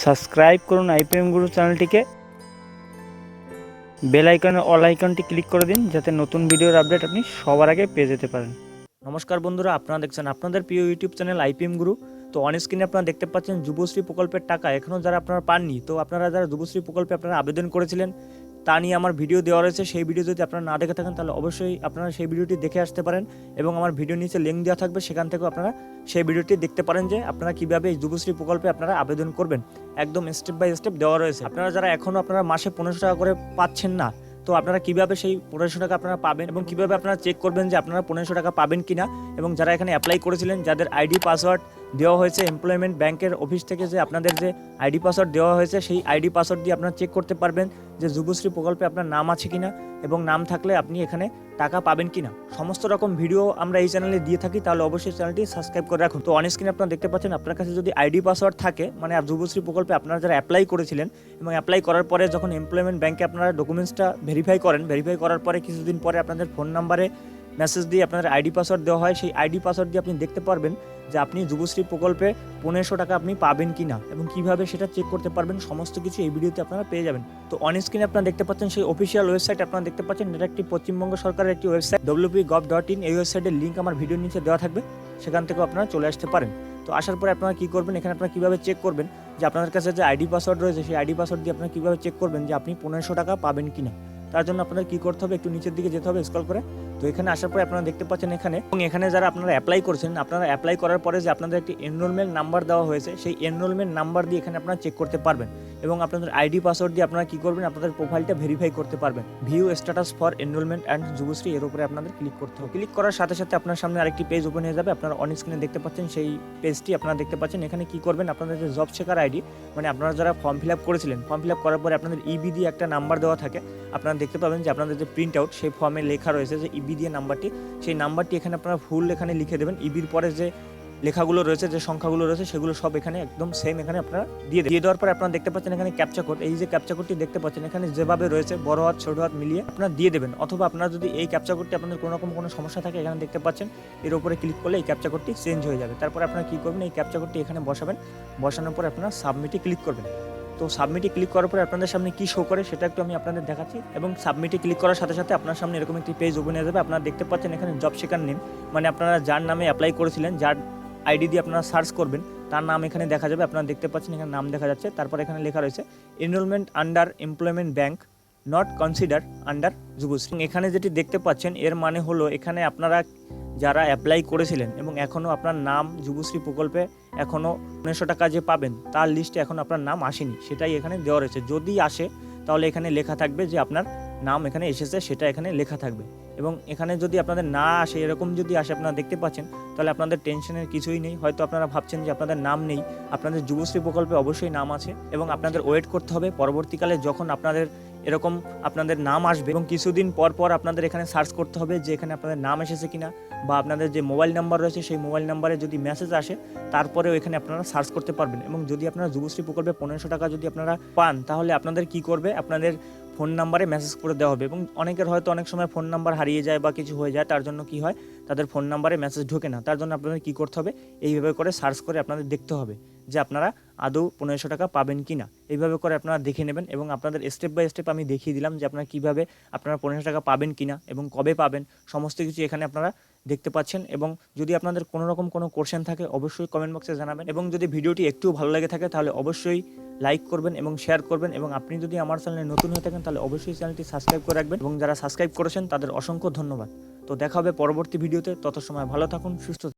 Subscribe করুন IPM গুরু চ্যানেলটিকে, bell আইকনে অল আইকনটি ক্লিক করে দিন যাতে নতুন ভিডিওর আপডেট আপনি সবার আগে পেয়ে যেতে পারেন। নমস্কার বন্ধুরা, আপনারা দেখছেন আপনাদের প্রিয় ইউটিউব চ্যানেল আইপিএম গুরু। তো অন স্ক্রিনে আপনারা দেখতে পাচ্ছেন যুবশ্রী প্রকল্পের টাকা এখনও যারা আপনারা পাননি, তো আপনারা যারা যুবশ্রী প্রকল্পে আপনারা আবেদন করেছিলেন তা নিয়ে আমার ভিডিও দেওয়া রয়েছে। সেই ভিডিও যদি আপনারা না দেখে থাকেন তাহলে অবশ্যই আপনারা সেই ভিডিওটি দেখে আসতে পারেন এবং আমার ভিডিও নিচে লিঙ্ক দেওয়া থাকবে, সেখান থেকেও আপনারা সেই ভিডিওটি দেখতে পারেন যে আপনারা কীভাবে এই যুবশ্রী প্রকল্পে আপনারা আবেদন করবেন। একদম স্টেপ বাই স্টেপ দেওয়া রয়েছে। আপনারা যারা এখনও আপনারা মাসে 1500 টাকা করে পাচ্ছেন না, তো আপনারা কিভাবে সেই 1500 টাকা আপনারা পাবেন এবং কিভাবে আপনারা চেক করবেন যে আপনারা 1500 টাকা পাবেন কিনা, এবং যারা এখানে অ্যাপ্লাই করেছিলেন যাদের আইডি পাসওয়ার্ড দেওয়া হয়েছে এমপ্লয়মেন্ট ব্যাংকের অফিস থেকে, যে আপনাদের যে আইডি পাসওয়ার্ড দেওয়া হয়েছে সেই আইডি পাসওয়ার্ড দিয়ে আপনারা চেক করতে পারবেন যে যুবশ্রী প্রকল্পে আপনার নাম আছে কিনা, এবং নাম থাকলে আপনি এখানে টাকা পাবেন কিনা। সমস্ত রকম ভিডিও আমরা এই চ্যানেলে দিয়ে থাকি, তাহলে অবশ্যই চ্যানেলটি সাবস্ক্রাইব করে রাখুন। তো অন স্ক্রিনে আপনারা দেখতে পাচ্ছেন আপনার কাছে যদি আইডি পাসওয়ার্ড থাকে, মানে যুবশ্রী প্রকল্পে আপনারা যারা অ্যাপ্লাই করেছিলেন এবং অ্যাপ্লাই করার পরে যখন এমপ্লয়মেন্ট ব্যাংকে আপনারা ডকুমেন্টসটা ভেরিফাই করেন, ভেরিফাই করার পরে কিছুদিন পরে আপনাদের ফোন নাম্বারে মেসেজ দিয়ে আপনাদের আইডি পাসওয়ার্ড দেওয়া হয়। সেই আইডি পাসওয়ার্ড দিয়ে আপনি দেখতে পারবেন যে আপনি যুবশ্রী প্রকল্পে 1500 টাকা আপনি পাবেন কিনা এবং কিভাবে সেটা চেক করতে পারবেন, সমস্ত কিছু এই ভিডিওতে আপনারা পেয়ে যাবেন। তো অন স্ক্রিনে আপনারা দেখতে পাচ্ছেন সেই অফিসিয়াল ওয়েবসাইট আপনারা দেখতে পাচ্ছেন, এটা একটি পশ্চিমবঙ্গ সরকারের একটি ওয়েবসাইট wp.gov.in। এই ওয়েবসাইটের লিঙ্ক আমার ভিডিওর নিচে দেওয়া থাকবে, সেখান থেকেও আপনারা চলে আসতে পারেন। তো আসার পরে আপনারা কী করবেন, এখানে আপনারা কীভাবে চেক করবেন যে আপনাদের কাছে যে আইডি পাসওয়ার্ড রয়েছে সেই আইডি পাসওয়ার্ড দিয়ে আপনারা কীভাবে চেক করবেন যে আপনি 1500 টাকা পাবেন কিনা। তার জন্য আপনাদের কী করতে হবে, একটু নিচের দিকে যেতে হবে স্ক্রল করে। তো এখানে আসার পরে আপনারা দেখতে পাচ্ছেন এখানে, এবং এখানে যারা আপনারা অ্যাপ্লাই করছেন, আপনারা অ্যাপ্লাই করার পরে যে আপনাদের একটি এনরোলমেন্ট নাম্বার দেওয়া হয়েছে, সেই এনরোলমেন্ট নাম্বার দিয়ে এখানে আপনারা চেক করতে পারবেন এবং আপনাদের আইডি পাসওয়ার্ড দিয়ে আপনারা কী করবেন, আপনাদের প্রোফাইলটা ভেরিফাই করতে পারবেন। View status for enrolment and Yuvashree, এর উপরে আপনাদের ক্লিক করতে হবে। ক্লিক করার সাথে সাথে আপনার সামনে আরেকটি পেজ ওপেন হয়ে যাবে। আপনারা অন স্ক্রিনে দেখতে পাচ্ছেন সেই পেজটি আপনারা দেখতে পাচ্ছেন। এখানে কী করবেন, আপনাদের যে জব শেখার আইডি, মানে আপনারা যারা ফর্ম ফিল আপ করেছিলেন, ফর্ম ফিল আপ করার পরে আপনাদের ইবি দিয়ে একটা নাম্বার দেওয়া থাকে। আপনারা দেখতে পাবেন যে আপনাদের যে প্রিন্ট আউট সেই ফর্মে লেখা রয়েছে যে ইবি দিয়ে নাম্বারটি, সেই নাম্বারটি এখানে আপনারা ফুল এখানে লিখে দেবেন। ইবির পরে যে লেখাগুলো রয়েছে, যে সংখ্যাগুলো রয়েছে, সেগুলো সব এখানে একদম সেম এখানে আপনারা দিয়ে দেওয়ার পরে আপনারা দেখতে পাচ্ছেন এখানে ক্যাপচা কোড। এই যে ক্যাপচা কোডটি দেখতে পাচ্ছেন এখানে যেভাবে রয়েছে বড় হাত ছোট হাত মিলিয়ে আপনারা দিয়ে দেবেন। অথবা আপনারা যদি এই ক্যাপচা কোডটি আপনাদের কোনো রকম কোনো সমস্যা থাকে, এখানে দেখতে পাচ্ছেন এর উপরে ক্লিক করলে এই ক্যাপচা কোডটি চেঞ্জ হয়ে যাবে। তারপরে আপনারা কী করবেন, এই ক্যাপচা কোডটি এখানে বসাবেন, বসানোর পরে আপনারা সাবমিটে ক্লিক করবেন। তো সাবমিটে ক্লিক করার পরে আপনাদের সামনে কী শো করে সেটা একটু আমি আপনাদের দেখাচ্ছি। এবং সাবমিটে ক্লিক করার সাথে সাথে আপনার সামনে এরকম একটি পেজ ওপেন হয়ে যাবে। আপনারা দেখতে পাচ্ছেন এখানে জব শেখার নেম, মানে আপনারা যার নামে অ্যাপ্লাই করেছিলেন, যার আইডি দিয়ে আপনারা সার্চ করবেন তার নাম এখানে দেখা যাবে। আপনারা দেখতে পাচ্ছেন এখানে নাম দেখা যাচ্ছে। তারপর এখানে লেখা রয়েছে enrolment under employment bank not consider under Yuvashree. এখানে যেটি দেখতে পাচ্ছেন এর মানে হলো এখানে আপনারা যারা অ্যাপ্লাই করেছিলেন এবং এখনও আপনার নাম যুবশ্রী প্রকল্পে এখনও 1500 টাকা যে পাবেন তার লিস্টে এখন আপনার নাম আসেনি, সেটাই এখানে দেওয়া রয়েছে। যদি আসে তাহলে এখানে লেখা থাকবে যে আপনার নাম এখানে এসেছে, সেটা এখানে লেখা থাকবে। এবং এখানে যদি আপনাদের না আসে, এরকম যদি আসে আপনারা দেখতে পাচ্ছেন, তাহলে আপনাদের টেনশনের কিছুই নেই। হয়তো আপনারা ভাবছেন যে আপনাদের নাম নেই, আপনাদের যুবশ্রী প্রকল্পে অবশ্যই নাম আছে এবং আপনাদের ওয়েট করতে হবে পরবর্তীকালে যখন আপনাদের এরকম আপনাদের নাম আসবে, এবং কিছুদিন পর পর আপনাদের এখানে সার্চ করতে হবে যে এখানে আপনাদের নাম এসেছে কিনা, বা আপনাদের যে মোবাইল নাম্বার রয়েছে সেই মোবাইল নাম্বারে যদি মেসেজ আসে তারপরেও এখানে আপনারা সার্চ করতে পারবেন। এবং যদি আপনারা যুবশ্রী প্রকল্পে 1500 টাকা যদি আপনারা পান, তাহলে আপনাদের কি করবে, আপনাদের ফোন নাম্বারে মেসেজ করে দেওয়া হবে। এবং অনেকের হয়তো অনেক সময় ফোন নাম্বার হারিয়ে যায় বা কিছু হয়ে যায়, তার জন্য কি হয়, তাদের ফোন নাম্বারে মেসেজ ঢোকে না। তার জন্য আপনাদের কী করতে হবে, এইভাবে করে সার্চ করে আপনাদের দেখতে হবে যে আপনারা আদৌ 1500 টাকা পাবেন কি না। এইভাবে করে আপনারা দেখে নেবেন এবং আপনাদের স্টেপ বাই স্টেপ আমি দেখিয়ে দিলাম যে আপনারা কীভাবে আপনারা 1500 টাকা পাবেন কি না এবং কবে পাবেন, সমস্ত কিছু এখানে আপনারা দেখতে পাচ্ছেন। এবং যদি আপনাদের কোনো রকম কোনো কোশ্চেন থাকে অবশ্যই কমেন্ট বক্সে জানাবেন। এবং যদি ভিডিওটি একটু ভালো লেগে থাকে তাহলে অবশ্যই লাইক করবেন এবং শেয়ার করবেন। এবং আপনি যদি আমার চ্যানেলে নতুন হয়ে থাকেন তাহলে অবশ্যই চ্যানেলটি সাবস্ক্রাইব করে রাখবেন, এবং যারা সাবস্ক্রাইব করেছেন তাদের অসংখ্য ধন্যবাদ। তো দেখা হবে পরবর্তী ভিডিওতে, তত সময় ভালো থাকুন, সুস্থ থাকুন।